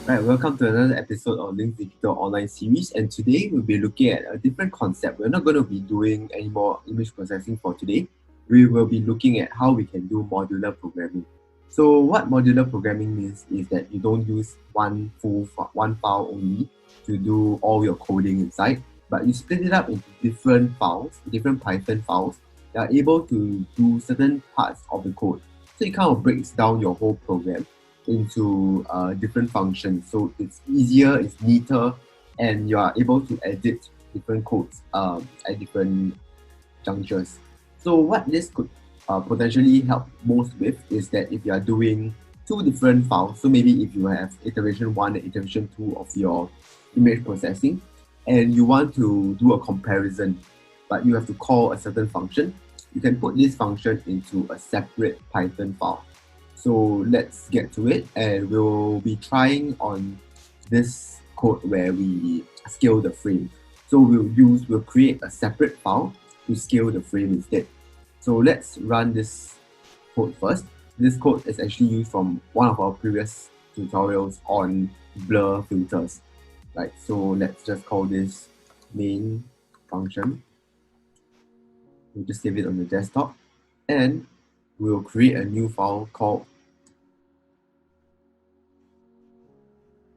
Right, welcome to another episode of Link Digital Online Series, and today we'll be looking at a different concept. We're not going to be doing any more image processing for today. We will be looking at how we can do modular programming. So, what modular programming means is that you don't use one file only to do all your coding inside, but you split it up into different files, different Python files that are able to do certain parts of the code. So, it kind of breaks down your whole program into different functions. So it's easier, it's neater, and you are able to edit different codes at different junctures. So what this could potentially help most with is that if you are doing two different files, so maybe if you have iteration 1 and iteration 2 of your image processing, and you want to do a comparison, but you have to call a certain function, you can put this function into a separate Python file. So let's get to it, and we'll be trying on this code where we scale the frame. So we'll create a separate file to scale the frame instead. So let's run this code first. This code is actually used from one of our previous tutorials on blur filters. Right, so let's just call this main function. We'll just save it on the desktop, and we'll create a new file called,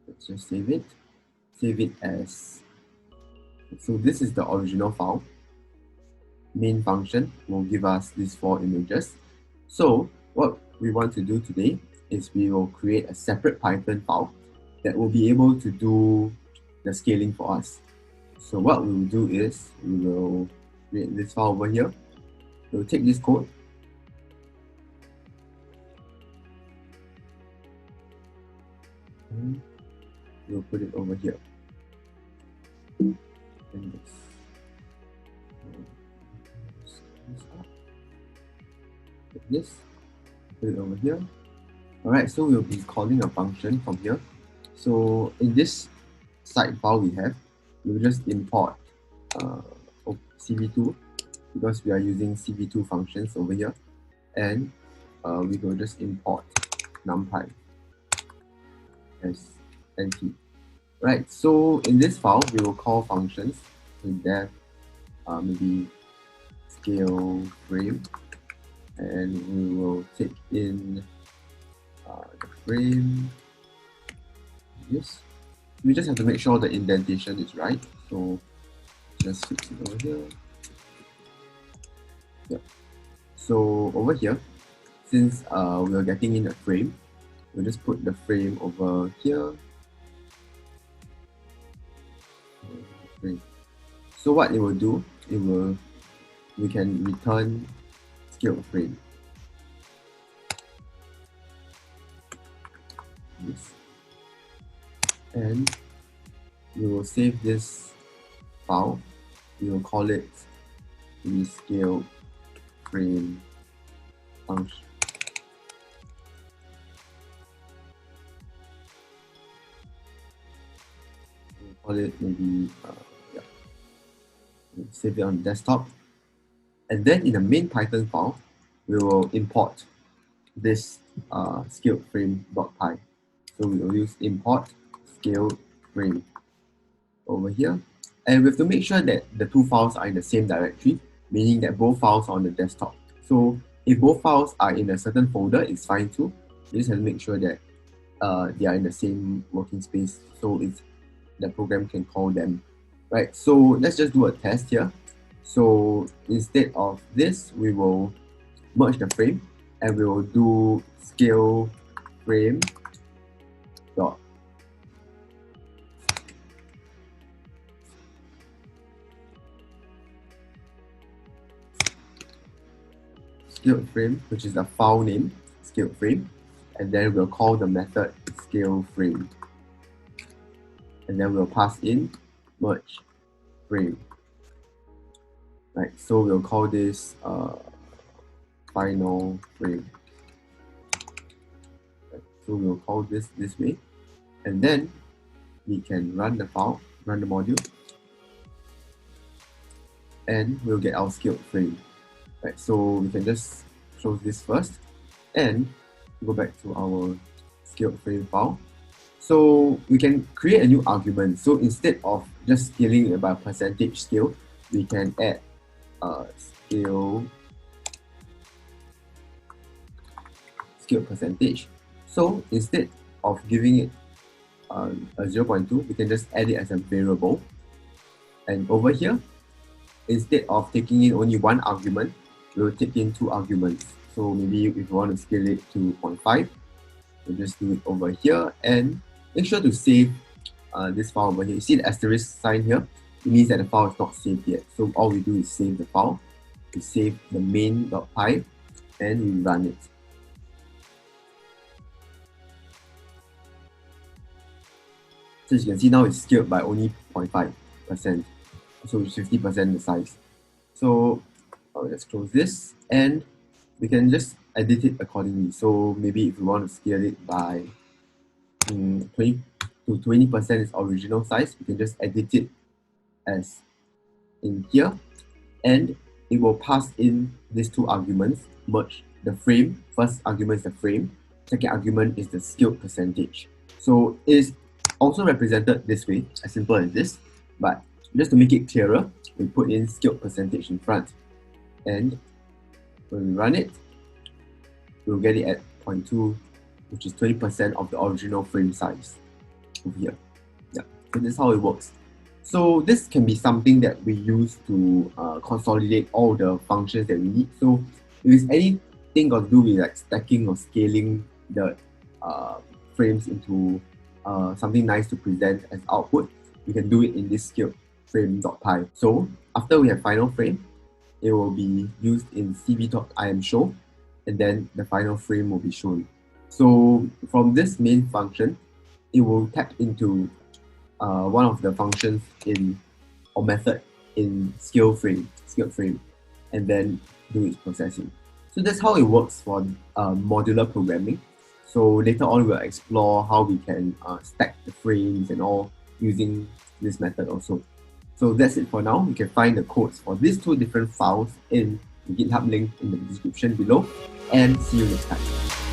let's just save it as, so this is the original file. Main function will give us these 4 images. So what we want to do today is we will create a separate Python file that will be able to do the scaling for us. So what we will do is we will create this file over here. We'll take this code, and we'll put it over here. And this, put it over here. Alright, so we'll be calling a function from here. So in this side file we have, we'll just import CV2 because we are using CV2 functions over here, and we will just import numpy as NP. Right, so in this file we will call functions in def maybe scale frame, and we will take in the frame. Yes, we just have to make sure the indentation is right. So just fix it over here. Yep. So over here, since we are getting in a frame, we'll just put the frame over here. Frame. So what it will do, we can return scaled frame. Yes. And we will save this file. We will call it the scale frame function. We'll call it maybe yeah. We'll save it on the desktop, and then in the main Python file, we will import this scaled frame.py. So we will use import scaled frame over here, and we have to make sure that the two files are in the same directory, meaning that both files are on the desktop. So if both files are in a certain folder, it's fine too. You just have to make sure that they are in the same working space, so the program can call them. Right, so let's just do a test here. So instead of this, we will merge the frame, and we will do scale frame dot scaled frame, which is the file name scaled frame, and then we'll call the method scale frame, and then we'll pass in merge frame. Right, so we'll call this final frame. Right, so we'll call this way, and then we can run the file, run the module, and we'll get our scaled frame. Right, so we can just close this first and go back to our scaled frame file, So we can create a new argument. So instead of just scaling it by percentage scale, we can add scale percentage. So instead of giving it a 0.2, we can just add it as a variable. And over here, instead of taking in only one argument, we'll take in two arguments. So maybe if we want to scale it to 0.5, we'll just do it over here and make sure to save this file over here. You see the asterisk sign here? It means that the file is not saved yet. So all we do is save the file. We save the main.py and we run it. So as you can see now it's scaled by only 0.5%. So it's 50% the size. So let's close this and we can just edit it accordingly. So maybe if we want to scale it by 20 to 20% its original size, we can just edit it as in here, and it will pass in these two arguments, merge the frame. First argument is the frame, second argument is the scaled percentage. So it is also represented this way, as simple as this, but just to make it clearer, we put in scaled percentage in front, and when we run it, we'll get it at 0.2, which is 20% of the original frame size over here. Yeah, so this is how it works. So this can be something that we use to consolidate all the functions that we need. So if it's anything got to do with like stacking or scaling the frames into something nice to present as output, we can do it in this scaled frame.py. So after we have final frame, it will be used in cv.imshow, and then the final frame will be shown. So from this main function, it will tap into one of the functions in or method in scaled frame, and then do its processing. So that's how it works for modular programming. So later on, we'll explore how we can stack the frames and all using this method also. So that's it for now. You can find the codes for these two different files in the GitHub link in the description below, and see you next time.